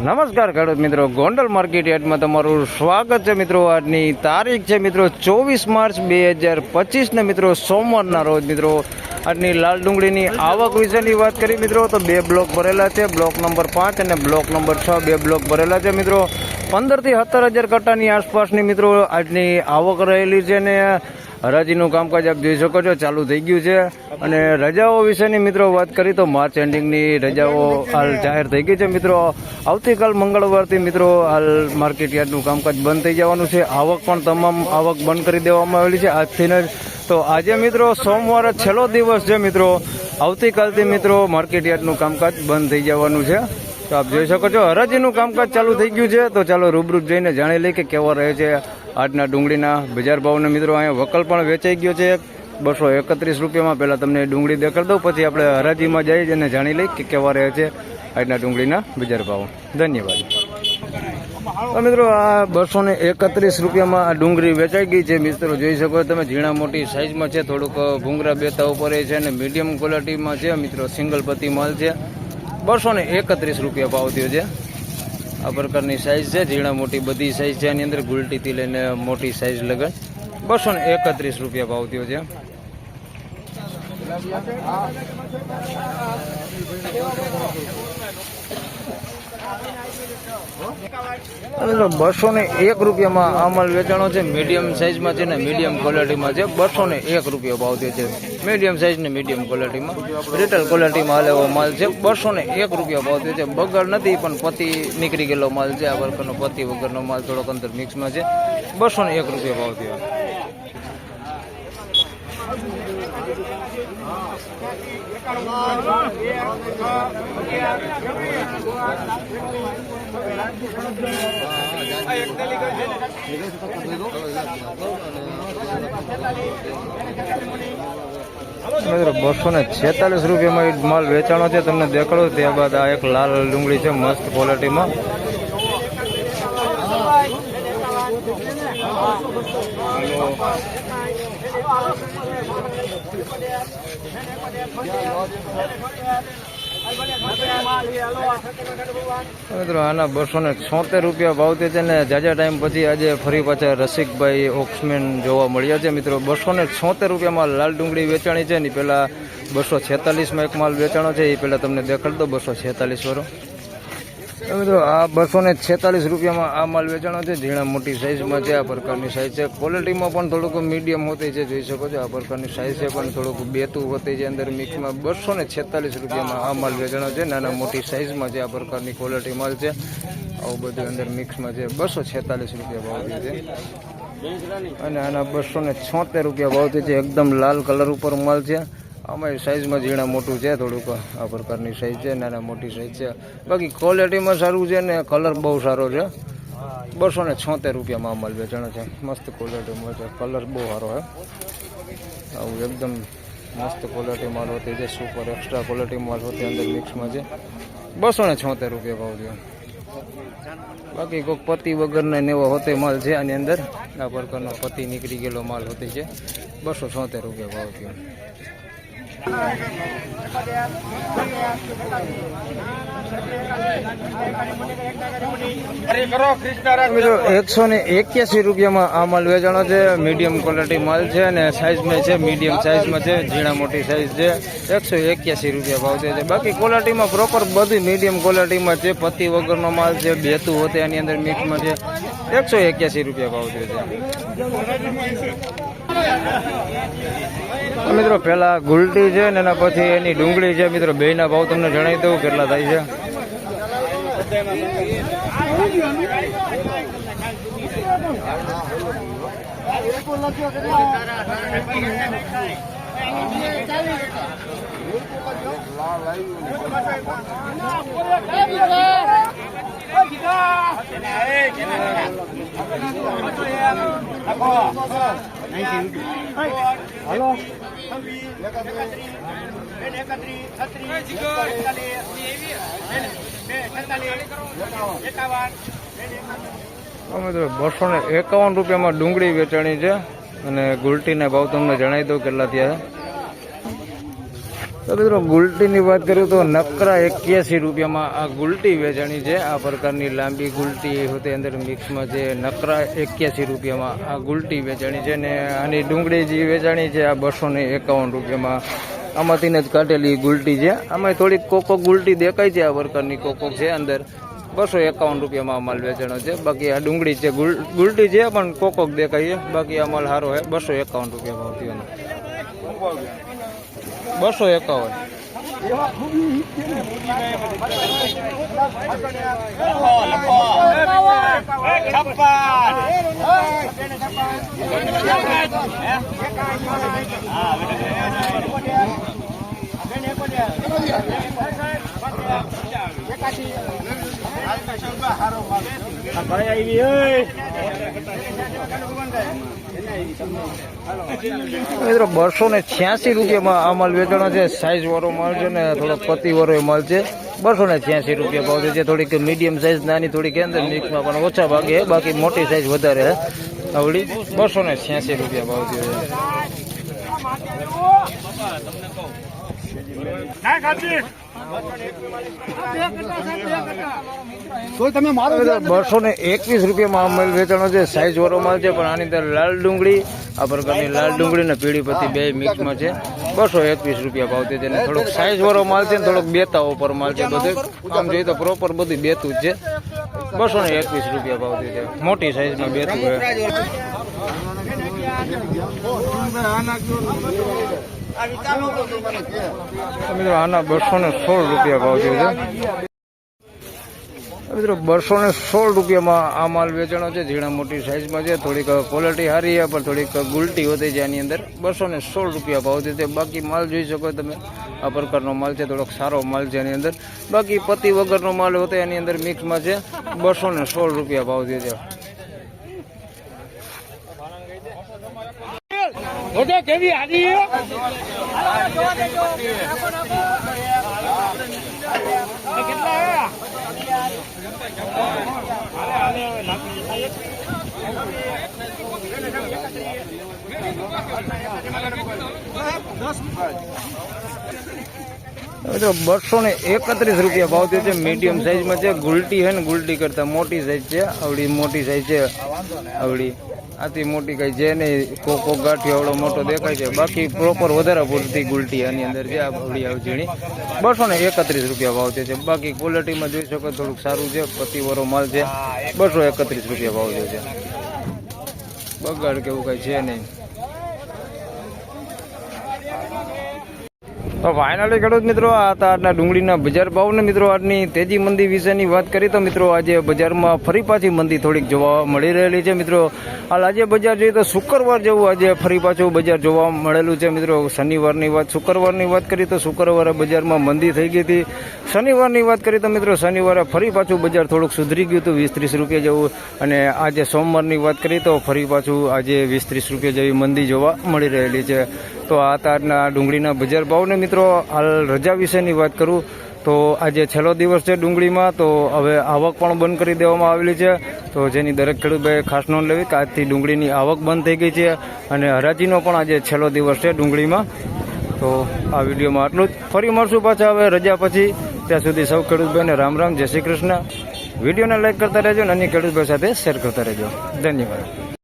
નમસ્કાર ખેડૂત મિત્રો, ગોંડલ માર્કેટ યાર્ડમાં તમારું સ્વાગત છે મિત્રો। આજની તારીખ છે મિત્રો 24 માર્ચ 2025 ને મિત્રો સોમવારના રોજ મિત્રો આજની લાલ ડુંગળીની આવક વિશેની વાત કરી મિત્રો તો બે બ્લોક ભરેલા છે। બ્લોક નંબર 5 અને બ્લોક નંબર 6 બે બ્લોક ભરેલા છે મિત્રો। 15 થી 17,000 કટ્ટાની આસપાસની મિત્રો આજની આવક રહેલી છે ને હરાજીનું કામકાજ આપ જોઈ શકો છો ચાલુ થઈ ગયું છે। અને રજાઓ વિશેની મિત્રો વાત કરી તો માર્ચ એન્ડિંગની રજાઓ હાલ જાહેર થઈ ગઈ છે મિત્રો। આવતીકાલ મંગળવારથી મિત્રો હાલ માર્કેટ યાર્ડનું કામકાજ બંધ થઈ જવાનું છે। આવક પણ તમામ આવક બંધ કરી દેવામાં આવેલી છે આજથી જ। તો આજે મિત્રો સોમવારે છેલ્લો દિવસ છે મિત્રો। આવતીકાલથી મિત્રો માર્કેટ યાર્ડનું કામકાજ બંધ થઈ જવાનું છે। તો આપ જોઈ શકો છો હરાજીનું કામકાજ ચાલુ થઈ ગયું છે। તો ચાલો રૂબરૂ જઈને જાણી લઈએ કે કેવા રહે છે આજના ડુંગળીના બજાર ભાવને મિત્રો। અહીંયા વકલ પણ વેચાઈ ગયો છે 231 રૂપિયામાં। પહેલાં તમને ડુંગળી દેખાડી દઉં, પછી આપણે હરાજીમાં જઈએ અને જાણી લઈએ કે કેવા રહે છે આજના ડુંગળીના બજાર ભાવ। ધન્યવાદ। તો મિત્રો આ 231 રૂપિયામાં આ ડુંગળી વેચાઈ ગઈ છે મિત્રો। જોઈ શકો તમે ઝીણા મોટી સાઇઝમાં છે, થોડુંક ભૂંગરા બેતા ઉપર છે અને મીડિયમ ક્વોલિટીમાં છે મિત્રો। સિંગલ પત્તી માલ છે। 231 રૂપિયા ભાવ થયો છે। આ પ્રકારની સાઇઝ છે, ઝીણા મોટી બધી સાઇઝ છે। આની અંદર ગુલટીથી લઈને મોટી સાઇઝ લગન 231 રૂપિયા ભાવ થયો છે। 201 રૂપિયામાં આ માલ વેચાણો છે। મીડિયમ સાઇઝમાં છે ને મીડિયમ ક્વોલિટીમાં છે। 201 રૂપિયા ભાવ થયો છે મીડિયમ સાઇઝ ને મીડિયમ ક્વોલિટીમાં। રિટેલ ક્વોલિટીમાં હાલ એવો માલ છે। 201 રૂપિયા ભાવ થયો છે। બગડ નથી પણ પતિ નીકળી ગયેલો માલ છે। આ પ્રકારનો પતિ વગરનો માલ થોડોક અંદર મિક્સમાં છે। 201 રૂપિયા ભાવ થયો। મિત્રો 246 રૂપિયામાં માલ વેચાણો છે, તમને દેખાડો। ત્યારબાદ આ એક લાલ ડુંગળી છે મસ્ત ક્વોલિટીમાં। મિત્રો આના 276 રૂપિયા ભાવથી છે ને જાજા ટાઈમ પછી આજે ફરી પાછા રસિકભાઈ ઓક્સમેન જોવા મળ્યા છે મિત્રો। 276 રૂપિયામાં લાલ ડુંગળી વેચાણી છે ને પહેલાં 246માં એક માલ વેચાણો છે, એ પહેલાં તમને દેખાડ દો 246 વાળો। મિત્રો આ 246 રૂપિયામાં આ માલ વેચાણો છે, ઝીણા મોટી સાઇઝમાં છે। આ પ્રકારની સાઇઝ છે, ક્વોલિટીમાં પણ થોડુંક મીડિયમ હોતી છે, જોઈ શકો છો। આ પ્રકારની સાઇઝ છે પણ થોડુંક બેતું હોતી છે અંદર મિક્સમાં। 246 રૂપિયામાં આ માલ વેચાણો છે, નાના મોટી સાઇઝમાં છે। આ પ્રકારની ક્વોલિટી માલ છે, આવું બધું અંદર મિક્સમાં છે। 246 રૂપિયા ભાવથી છે। અને આના 276 રૂપિયા ભાવથી છે, એકદમ લાલ કલર ઉપર માલ છે। આમાં સાઇઝમાં ઝીણા મોટું છે, થોડુંક આ પ્રકારની સાઇઝ છે, નાના મોટી સાઇઝ છે। બાકી ક્વોલિટીમાં સારું છે ને કલર બહુ સારો છે। 276 રૂપિયામાં આ માલ વેચાણો છે, મસ્ત ક્વોલિટીમાં છે, કલર બહુ સારો છે। આવું એકદમ મસ્ત ક્વોલિટી માલ હોતી છે, સુપર એક્સ્ટ્રા ક્વોલિટી માલ હોતી અંદર મિક્સમાં છે। 276 રૂપિયા ભાવ છે। બાકી કોઈક પતિ વગરના નેવો હોતે માલ છે આની અંદર। આ પ્રકારનો પતિ નીકળી ગયેલો માલ હોતી છે। 276 રૂપિયા ભાવ છે। 181 રૂપિયામાં આ માલ વેચાણો છે, મીડિયમ ક્વોલિટી માલ છે અને સાઇઝમાં છે, મીડિયમ સાઇઝમાં છે, ઝીણા મોટી સાઇઝ છે। 181 રૂપિયા ભાવ છે। બાકી ક્વોલિટીમાં પ્રોપર બધી મીડિયમ ક્વોલિટીમાં છે, પતિ વગરનો માલ છે, બેતું હોતે આની અંદર મિક્સમાં છે। 181 રૂપિયા ભાવ છે। મિત્રો પેલા ગુલટી છે ને એના પછી એની ડુંગળી છે મિત્રો, બેયના ભાવ તમને જણાવી દઉં કેટલા થાય છે। હાલો મિત્રો 251 રૂપિયામાં ડુંગળી વેચાણી છે અને ગુલટીના ભાવ તમને જણાવી દઉં કેટલા થયા। તો મિત્રો ગુલટીની વાત કરું તો નકરા 81 રૂપિયામાં આ ગુલટી વેચાણી છે. આ પ્રકારની લાંબી ગુલટી હોતી અંદર મિક્સમાં છે. નકરા 81 રૂપિયામાં આ ગુલટી વેચાણી છે. ને આની ડુંગળી જે વેચાણી છે આ 251 રૂપિયામાં. આમાંથી જ કાઢેલી ગુલટી છે. આમાં થોડીક કોકો ગુલટી દેખાય છે. આ પ્રકારની કોકો છે અંદર. 251 રૂપિયામાં માલ વેચાણો છે. બાકી આ ડુંગળી છે, ગુલટી છે પણ કોકોક દેખાય છે. બાકી આ માલ સારો છે. 251 રૂપિયા ભાવ થયો. 251. મિત્રો 286 રૂપિયામાં આ માલ વેચાણો છે. સાઈઝ વાળો માલ છે ને થોડો પતિ વાળો માલ છે. 286 રૂપિયા ભાવ છે. થોડીક મીડિયમ સાઈઝ નાની, થોડીક અંદર મિક્સમાં પણ ઓછા ભાગે, બાકી મોટી સાઈઝ વધારે છે. આવડી 286 રૂપિયા ભાવ છે. 221 રૂપિયામાં માલ વેચાણો છે. સાઈઝ વાળો માલ છે પણ આની અંદર લાલ ડુંગળી, આ પ્રકારની લાલ ડુંગળી ને પીળી પત્તી બે મિક્સમાં છે. 221 રૂપિયા ભાવ છે. થોડોક સાઈઝ વાળો માલ છે ને થોડોક બેતા ઉપર માલ છે. બધું આમ જોઈએ તો પ્રોપર બધું બેતું જ છે. 221 રૂપિયા ભાવ છે. મોટી સાઈઝમાં બેતું છે. મિત્રો આના 216 રૂપિયા ભાવ છે. મિત્રો 216 રૂપિયામાં આ માલ વેચાણો છે. ઝીણા મોટી સાઈઝમાં છે. થોડીક ક્વોલિટી સારી છે પણ થોડીક ગુલટી હોતી છે આની અંદર. 216 રૂપિયા ભાવ છે. બાકી માલ જોઈ શકો તમે, આ પ્રકારનો માલ છે. થોડોક સારો માલ છે એની અંદર. બાકી પતિ વગરનો માલ હોતો એની અંદર મિક્સમાં છે. 216 રૂપિયા ભાવ છે. કેવી હારી મિત્રો 231 રૂપિયા ભાવ થયો છે. મીડિયમ સાઈઝમાં છે. ગુલટી છે ને ગુલટી કરતા મોટી સાઈઝ છે. આવડી મોટી સાઈઝ છે. આવડી આથી મોટી કઈ છે નહીં. કોકો ગાંઠિયો આવડો મોટો દેખાય છે. બાકી પ્રોપર વધારે પૂરતી ગુલટી આની અંદર છે. આ આવડી આવ ઝીણી 231 રૂપિયા ભાવ છે. બાકી ક્વોલિટીમાં જોઈ શકો થોડુંક સારું છે. પતિવાળો માલ છે. 231 રૂપિયા ભાવ છે. બગાડ કેવું કઈ છે નહીં. તો ફાઇનલી ખેડૂત મિત્રો આ હતા આજના ડુંગળીના બજાર ભાવને. મિત્રો આજની તેજી મંદી વિશેની વાત કરી તો મિત્રો આજે બજારમાં ફરી પાછી મંદી થોડીક જોવા મળી રહેલી છે. મિત્રો હાલ આજે બજાર જોઈએ તો શુક્રવાર જેવું આજે ફરી પાછું બજાર જોવા મળેલું છે. મિત્રો શુક્રવારની વાત કરી તો શુક્રવારે બજારમાં મંદી થઈ ગઈ હતી. શનિવારની વાત કરી તો મિત્રો શનિવારે ફરી પાછું બજાર થોડુંક સુધરી ગયું હતું, 20-30 રૂપિયા જેવું. અને આજે સોમવારની વાત કરી તો ફરી પાછું આજે 20-30 રૂપિયા જેવી મંદી જોવા મળી રહેલી છે. તો આ તારના ડુંગળીના બજાર ભાવને મિત્રો હાલ રજા વિશેની વાત કરું તો આજે છેલ્લો દિવસ છે ડુંગળીમાં. તો હવે આવક પણ બંધ કરી દેવામાં આવેલી છે. તો જેની દરેક ખેડૂતભાઈ ખાસ નોંધ લેવી કે આજથી ડુંગળીની આવક બંધ થઈ ગઈ છે. અને હરાજીનો પણ આજે છેલ્લો દિવસ છે ડુંગળીમાં. તો આ વિડીયોમાં આટલું જ. ફરી મળશું પાછા હવે રજા પછી. ત્યાં સુધી સૌ ખેડૂતભાઈને રામ રામ, જય શ્રી કૃષ્ણ. વિડીયોને લાઈક કરતા રહેજો અને અન્ય ખેડૂતભાઈ સાથે શેર કરતા રહેજો. ધન્યવાદ.